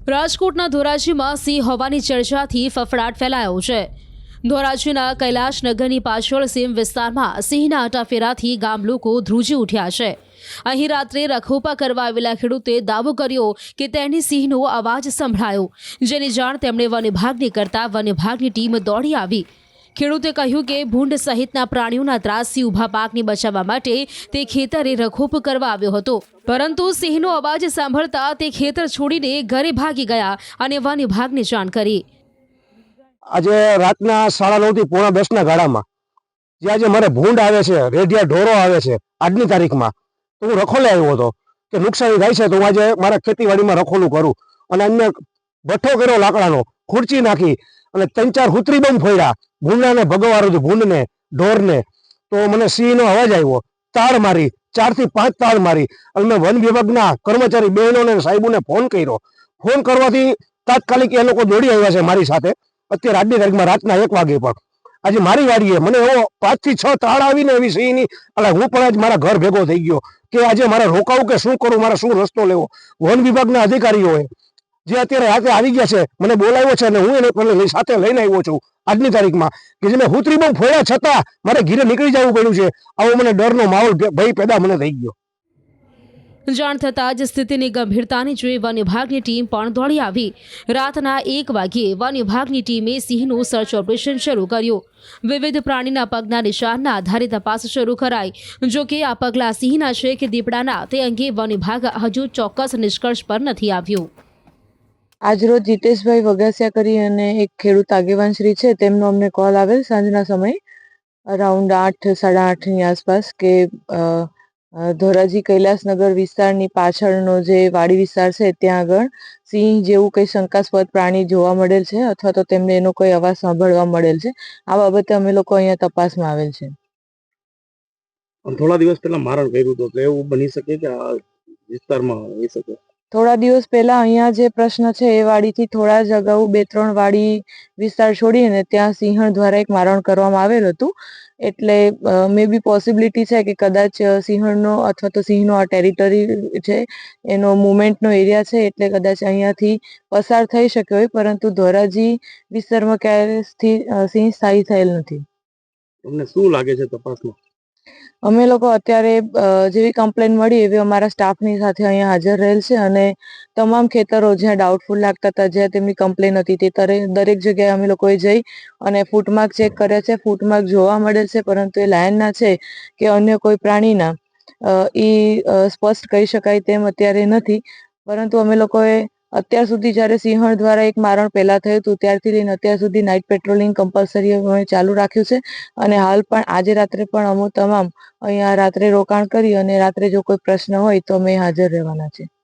રાજકોટના ધોરાજીમાં સિંહ હોવાની ચર્ચાથી ફફડાટ ફેલાયો છે। ધોરાજીના કૈલાશનગરની પાછળ સીમ વિસ્તારમાં સિંહના આટાફેરાથી ગામ લોકો ધ્રુજી ઉઠ્યા છે। અહીં રાત્રે રખોપા કરવા આવેલા ખેડૂતે દાવો કર્યો કે તેને સિંહનો અવાજ સંભળાયો, જેની જાણ તેમણે વન વિભાગને કરતા વન વિભાગની ટીમ દોડી આવી। ખેડૂતે કહ્યું કે ભૂંડ સહિતના પ્રાણીઓના ત્રાસથી ઊભા પાકને બચાવવા માટે તે ખેતરે રખોપ કરવા આવ્યો હતો, પરંતુ સિંહનો અવાજ સાંભળતા તે ખેતર છોડીને ઘરે ભાગી ગયા અને વન વિભાગને જાણ કરી। આજે રાતના 9:30 થી 10:45 ગાળામાં જે આજે મારે ભૂંડ આવે છે, રેડિયા ઢોરો આવે છે, આજની તારીખમાં તો હું રખોલે આવ્યો હતો કે નુકસાની થાય છે, તો હું આજે મારા ખેતીવાડીમાં રખોલું કરું અને અમને ભઠ્ઠો કર્યો લાકડાનો, ખુરચી નાખી અને 3-4 હુતરી બમ ફોડ્યા ભૂંડાને ભગવારો હતી, ભૂંડને ઢોરને। તો મને સિંહનો અવાજ આવ્યો, તાળ મારી 4 થી 5 તાળ મારી અને મેં વન વિભાગના કર્મચારી બહેનોને સાહેબોને ફોન કર્યો। ફોન કરવાથી તાત્કાલિક એ લોકો દોડી આવ્યા છે મારી સાથે। અત્યારે આજની તારીખમાં રાતના 1 વાગે પણ આજે મારી વાડીએ મને એવો 5 થી 6 તાળ આવીને એવી સિંહની, એટલે હું પણ આજ મારા ઘર ભેગો થઈ ગયો કે આજે મારે રોકાવું કે શું કરું, મારે શું રસ્તો લેવો। વન વિભાગના અધિકારીઓએ જે અત્યારે હાથે આવી ગયા છે મને બોલાવ્યો છે અને હું એને સાથે લઈને આવ્યો છું આજની તારીખમાં કે જે મેં હુતરી બમ ફોડ્યા છતાં મારે ઘીરે નીકળી જવું પડ્યું છે। આવો મને ડરનો માહોલ ભય પેદા મને થઈ ગયો। જાણ થતાં જ સ્થિતિની ગંભીરતાને જોઈ વન વિભાગની ટીમ પણ દોડી આવી। રાતના 1 વાગ્યે વન વિભાગની ટીમે સિંહનું સર્ચ ઓપરેશન શરૂ કર્યું। વિવિધ પ્રાણીના પગના નિશાનના આધારે તપાસ શરૂ કરાઈ। જો કે આ પગલા સિંહના છે કે દીપડાના તે અંગે વન વિભાગ હજુ ચોક્કસ નિષ્કર્ષ પર નથી આવ્યું। આજરોજ જીતેશભાઈ વગાસિયા કરી અને એક ખેડૂત આગેવાન શ્રી છે, તેમનો અમને કોલ આવેલ સાંજના સમયે અરાઉન્ડ 8 સાડા 8ની આસપાસ કે ધોરાજી કૈલાસનગર વિસ્તારની પાછળનો જે વાડી વિસ્તાર છે ત્યાં આગળ સિંહ જેવું કંઈ શંકાસ્પદ પ્રાણી જોવા મળેલ છે અથવા તો તેમને એનો કોઈ અવાજ સાંભળવા મળેલ છે। આ બાબતે અમે લોકો અહીંયા તપાસમાં આવેલ છે। થોડા દિવસ પહેલા મારણ કર્યું હતું, તો એવું બની શકે કે આ વિસ્તારમાં હોઈ શકે? થોડા દિવસ પહેલા અહીંયા જે પ્રશ્ન છે એ વાડીથી થોડા જ અગાઉ 2-3 વાડી વિસ્તાર છોડીને ત્યાં સિંહણ દ્વારા એક મારણ કરવામાં આવેલ હતું। એટલે મે બી પોસિબિલિટી છે કે કદાચ સિંહણનો અથવા તો સિંહનો આ ટેરિટરી છે, એનો મુવમેન્ટનો એરિયા છે, એટલે કદાચ અહીંયાથી પસાર થઈ શક્યો હોય, પરંતુ ધોરાજી વિસ્તારમાં ક્યારેય સિંહ સ્થાયી થયેલ નથી। તમને શું લાગે છે તપાસમાં? અમે લોકો અત્યારે જેવી કમ્પ્લેન મળી એવી અમારા સ્ટાફની સાથે અહીંયા હાજર રહેલ છે અને તમામ ખેતરો જ્યાં ડાઉટફુલ લાગતા હતા, જ્યાં તેમની કમ્પ્લેન હતી તે દરેક જગ્યાએ અમે લોકોએ જઈ અને ફૂટમાર્ક ચેક કર્યા છે। ફૂટમાર્ક જોવા મળેલ છે, પરંતુ એ લાયનના છે કે અન્ય કોઈ પ્રાણીના એ સ્પષ્ટ કહી શકાય તેમ અત્યારે નથી। પરંતુ અમે લોકોએ અત્યાર સુધી જ્યારે સિંહણ દ્વારા એક મારણ પહેલા થયું હતું ત્યારથી લઈને અત્યાર સુધી નાઇટ પેટ્રોલિંગ કમ્પલસરી ચાલુ રાખ્યું છે અને હાલ પણ આજે રાત્રે પણ અમે તમામ અહીંયા રાત્રે રોકાણ કરી અને રાત્રે જો કોઈ પ્રશ્ન હોય તો અમે હાજર રહેવાના છે।